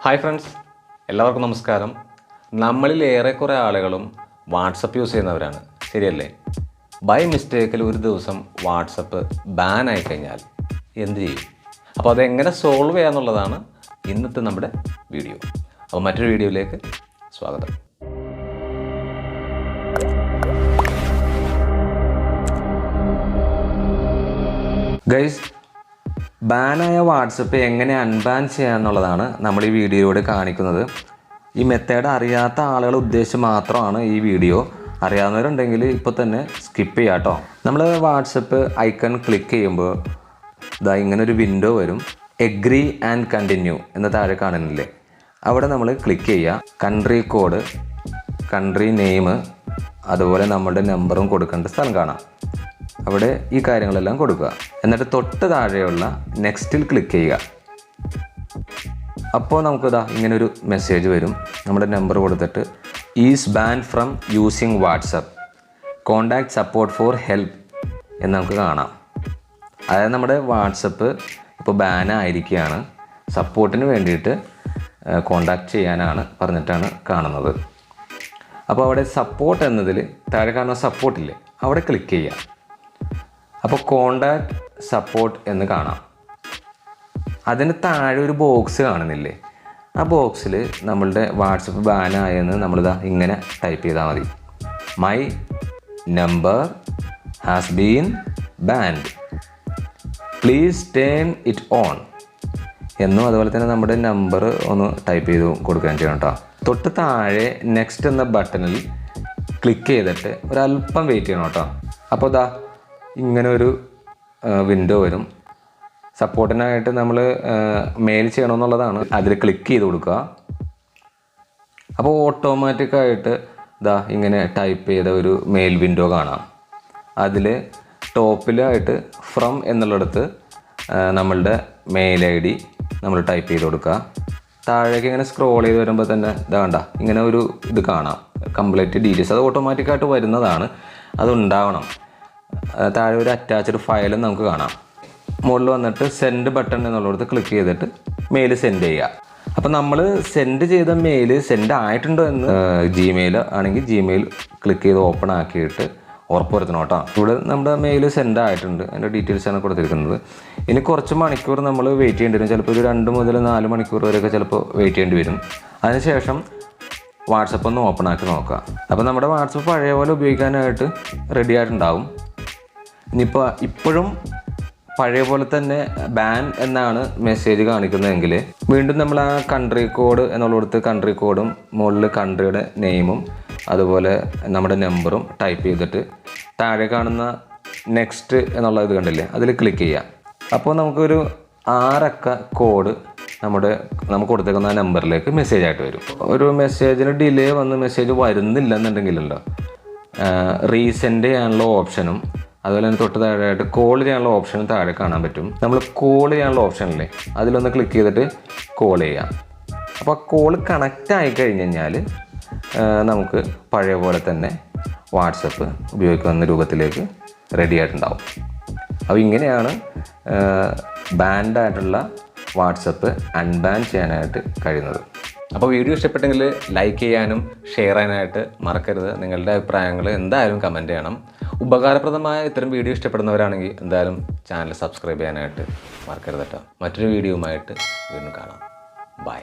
Hi friends, എല്ലാവർക്കും നമസ്കാരം. നമ്മളിൽ ഏറെക്കുറെ ആളുകളും വാട്സപ്പ് യൂസ് ചെയ്യുന്നവരാണ്, ശരിയല്ലേ? ബൈ മിസ്റ്റേക്കിൽ ഒരു ദിവസം വാട്സപ്പ് ബാൻ ആയി കഴിഞ്ഞാൽ എന്ത് ചെയ്യും? അപ്പോൾ അതെങ്ങനെ സോൾവ് ചെയ്യാന്നുള്ളതാണ് ഇന്നത്തെ നമ്മുടെ വീഡിയോ. അപ്പോൾ മറ്റൊരു വീഡിയോയിലേക്ക് സ്വാഗതം. ഗൈസ്, ബാനായ വാട്സപ്പ് എങ്ങനെ അൺബാൻ ചെയ്യാന്നുള്ളതാണ് നമ്മൾ ഈ വീഡിയോയിലൂടെ കാണിക്കുന്നത്. ഈ മെത്തേഡ് അറിയാത്ത ആളുകളെ ഉദ്ദേശിച്ച് മാത്രമാണ് ഈ വീഡിയോ. അറിയാവുന്നവരുണ്ടെങ്കിൽ ഇപ്പോൾ തന്നെ സ്കിപ്പ് ചെയ്യാം കേട്ടോ. നമ്മൾ വാട്സപ്പ് ഐക്കൺ ക്ലിക്ക് ചെയ്യുമ്പോൾ ഇതാ ഇങ്ങനൊരു വിൻഡോ വരും. എഗ്രി ആൻഡ് കണ്ടിന്യൂ എന്ന് താഴെ കാണുന്നില്ലേ, അവിടെ നമ്മൾ ക്ലിക്ക് ചെയ്യുക. കൺട്രി കോഡ്, കൺട്രി നെയിം, അതുപോലെ നമ്മളുടെ നമ്പറും കൊടുക്കേണ്ട സ്ഥലം കാണാം. അവിടെ ഈ കാര്യങ്ങളെല്ലാം കൊടുക്കുക. എന്നിട്ട് തൊട്ട് താഴെയുള്ള നെക്സ്റ്റിൽ ക്ലിക്ക് ചെയ്യുക. അപ്പോൾ നമുക്കിതാ ഇങ്ങനൊരു മെസ്സേജ് വരും. നമ്മുടെ നമ്പർ കൊടുത്തിട്ട് is ban from using WhatsApp, contact support for help എന്ന് നമുക്ക് കാണാം. അതായത് നമ്മുടെ വാട്സപ്പ് ഇപ്പോൾ ബാനായിരിക്കുകയാണ്, സപ്പോർട്ടിന് വേണ്ടിയിട്ട് കോണ്ടാക്ട് ചെയ്യാനാണ് പറഞ്ഞിട്ടാണ് കാണുന്നത്. അപ്പോൾ അവിടെ സപ്പോർട്ട് എന്നതിൽ താഴെ കാണുന്ന സപ്പോർട്ടില്ലേ, അവിടെ ക്ലിക്ക് ചെയ്യുക. അപ്പോൾ കോണ്ടാക്ട് സപ്പോർട്ട് എന്ന് കാണാം. അതിന് താഴെ ഒരു ബോക്സ് കാണുന്നില്ലേ, ആ ബോക്സിൽ നമ്മളുടെ വാട്സപ്പ് ബാനായെന്ന് നമ്മളിതാ ഇങ്ങനെ ടൈപ്പ് ചെയ്താൽ മതി. My number has been band, please turn it on എന്നും അതുപോലെ തന്നെ നമ്മുടെ നമ്പർ ഒന്ന് ടൈപ്പ് ചെയ്ത് കൊടുക്കുകയും ചെയ്യണം കേട്ടോ. തൊട്ട് താഴെ നെക്സ്റ്റ് എന്ന ബട്ടണിൽ ക്ലിക്ക് ചെയ്തിട്ട് ഒരല്പം വെയിറ്റ് ചെയ്യണം കേട്ടോ. അപ്പോൾ ഇതാ ഇങ്ങനെ ഒരു വിൻഡോ വരും. സപ്പോർട്ടിനായിട്ട് നമ്മൾ മെയിൽ ചെയ്യണമെന്നുള്ളതാണ്. അതിൽ ക്ലിക്ക് ചെയ്ത് കൊടുക്കുക. അപ്പോൾ ഓട്ടോമാറ്റിക്കായിട്ട് ഇതാ ഇങ്ങനെ ടൈപ്പ് ചെയ്ത ഒരു മെയിൽ വിൻഡോ കാണാം. അതിൽ ടോപ്പിലായിട്ട് ഫ്രം എന്നുള്ളിടത്ത് നമ്മളുടെ മെയിൽ ID നമ്മൾ ടൈപ്പ് ചെയ്ത് കൊടുക്കുക. താഴേക്ക് ഇങ്ങനെ സ്ക്രോൾ ചെയ്ത് വരുമ്പോൾ തന്നെ ഇതാ കണ്ട ഇങ്ങനെ ഒരു ഇത് കാണാം, കംപ്ലീറ്റ് ഡീറ്റെയിൽസ്. അത് ഓട്ടോമാറ്റിക്കായിട്ട് വരുന്നതാണ്, അതുണ്ടാവണം. താഴെ ഒരു അറ്റാച്ച്ഡ് ഫയലും നമുക്ക് കാണാം. മുകളിൽ വന്നിട്ട് സെൻഡ് ബട്ടൺ എന്നുള്ളിടത്ത് ക്ലിക്ക് ചെയ്തിട്ട് മെയിൽ സെൻഡ് ചെയ്യുക. അപ്പോൾ നമ്മൾ സെൻഡ് ചെയ്ത മെയിൽ സെൻഡ് ആയിട്ടുണ്ടോ എന്ന് ജിമെയിൽ ആണെങ്കിൽ ജിമെയിൽ ക്ലിക്ക് ചെയ്ത് ഓപ്പൺ ആക്കിയിട്ട് ഉറപ്പുവരുത്തണം കേട്ടോ. ഇവിടെ നമ്മുടെ മെയിൽ സെൻഡ് ആയിട്ടുണ്ട്, അതിൻ്റെ ഡീറ്റെയിൽസാണ് കൊടുത്തിരിക്കുന്നത്. ഇനി കുറച്ച് മണിക്കൂർ നമ്മൾ വെയിറ്റ് ചെയ്യേണ്ടി വരും. ചിലപ്പോൾ ഒരു 2 മുതൽ 4 മണിക്കൂർ വരെയൊക്കെ ചിലപ്പോൾ വെയിറ്റ് ചെയ്യേണ്ടി വരും. അതിനുശേഷം വാട്സപ്പ് ഒന്ന് ഓപ്പൺ ആക്കി നോക്കുക. അപ്പോൾ നമ്മുടെ വാട്സപ്പ് പഴയ പോലെ ഉപയോഗിക്കാനായിട്ട് റെഡി ആയിട്ടുണ്ടാവും. ഇനിയിപ്പോൾ ഇപ്പോഴും പഴയ പോലെ തന്നെ ബാൻ എന്നാണ് മെസ്സേജ് കാണിക്കുന്നതെങ്കിൽ വീണ്ടും നമ്മൾ ആ കൺട്രി കോഡ് എന്നുള്ളിടത്ത് കൺട്രി കോഡും മുകളിൽ കൺട്രിയുടെ നെയിമും അതുപോലെ നമ്മുടെ നമ്പറും ടൈപ്പ് ചെയ്തിട്ട് താഴെ കാണുന്ന നെക്സ്റ്റ് എന്നുള്ള ഇത് കണ്ടില്ലേ, അതിൽ ക്ലിക്ക് ചെയ്യുക. അപ്പോൾ നമുക്കൊരു 6 അക്ക കോഡ് നമുക്ക് കൊടുത്തേക്കുന്ന ആ നമ്പറിലേക്ക് മെസ്സേജ് ആയിട്ട് വരും. ഒരു മെസ്സേജിന് ഡിലേ വന്ന് മെസ്സേജ് വരുന്നില്ല എന്നുണ്ടെങ്കിലല്ലോ റീസെൻഡ് ചെയ്യാനുള്ള ഓപ്ഷനും അതുപോലെ തന്നെ തൊട്ട് താഴെയായിട്ട് കോൾ ചെയ്യാനുള്ള ഓപ്ഷനും താഴെ കാണാൻ പറ്റും. നമ്മൾ കോൾ ചെയ്യാനുള്ള ഓപ്ഷനില്ലേ, അതിലൊന്ന് ക്ലിക്ക് ചെയ്തിട്ട് കോൾ ചെയ്യാം. അപ്പോൾ ആ കോൾ കണക്റ്റ് ആയി കഴിഞ്ഞ് കഴിഞ്ഞാൽ നമുക്ക് പഴയ പോലെ തന്നെ വാട്സപ്പ് ഉപയോഗിക്കുന്ന രൂപത്തിലേക്ക് റെഡി ആയിട്ടുണ്ടാവും. അപ്പോൾ ഇങ്ങനെയാണ് ബാൻഡായിട്ടുള്ള വാട്സപ്പ് അൺബാൻ ചെയ്യാനായിട്ട് കഴിയുന്നത്. അപ്പോൾ വീഡിയോ ഇഷ്ടപ്പെട്ടെങ്കിൽ ലൈക്ക് ചെയ്യാനും ഷെയർ ചെയ്യാനായിട്ട് മറക്കരുത്. നിങ്ങളുടെ അഭിപ്രായങ്ങൾ എന്തായാലും കമൻറ്റ് ചെയ്യണം. ഉപകാരപ്രദമായ ഇത്തരം വീഡിയോ ഇഷ്ടപ്പെടുന്നവരാണെങ്കിൽ എന്തായാലും ചാനൽ സബ്സ്ക്രൈബ് ചെയ്യാനായിട്ട് മറക്കരുത് കേട്ടോ. മറ്റൊരു വീഡിയോയുമായിട്ട് വീണ്ടും കാണാം. ബൈ.